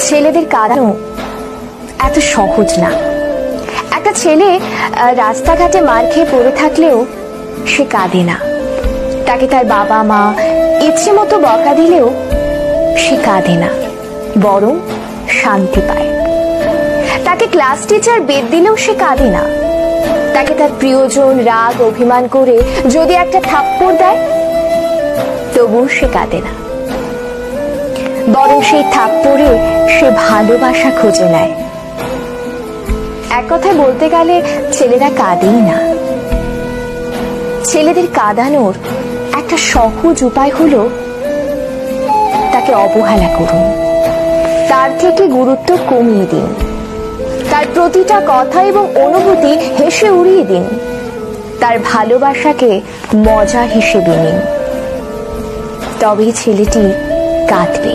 ছেলেদের কাঁদানো এত সহজ না। একটা ছেলে রাস্তাঘাটে মার খেয়ে পড়ে থাকলেও সে কাঁদে না। তাকে তার বাবা মা ইচ্ছে মতো বকা দিলেও সে কাঁদে না, বরং শান্তি পায়। তাকে ক্লাস টিচার বেদ দিলেও সে কাঁদে না। তাকে তার প্রিয়জন রাগ অভিমান করে যদি একটা থাপ্পড় দেয় তবুও সে কাঁদে না, বরং সেই থাপ্পড়ে সে ভালোবাসা খুঁজে নেয়। এক কথায় বলতে গেলে ছেলেরা কাঁদেই না। ছেলেদের কাঁদানোর একটা সহজ উপায় হলো তাকে অবহেলা করুন, তার থেকে গুরুত্ব কমিয়ে দিন, তার প্রতিটা কথা এবং অনুভূতি হেসে উড়িয়ে দিন, তার ভালোবাসাকে মজা হিসেবে নিন। তবেই ছেলেটি কাঁদবে।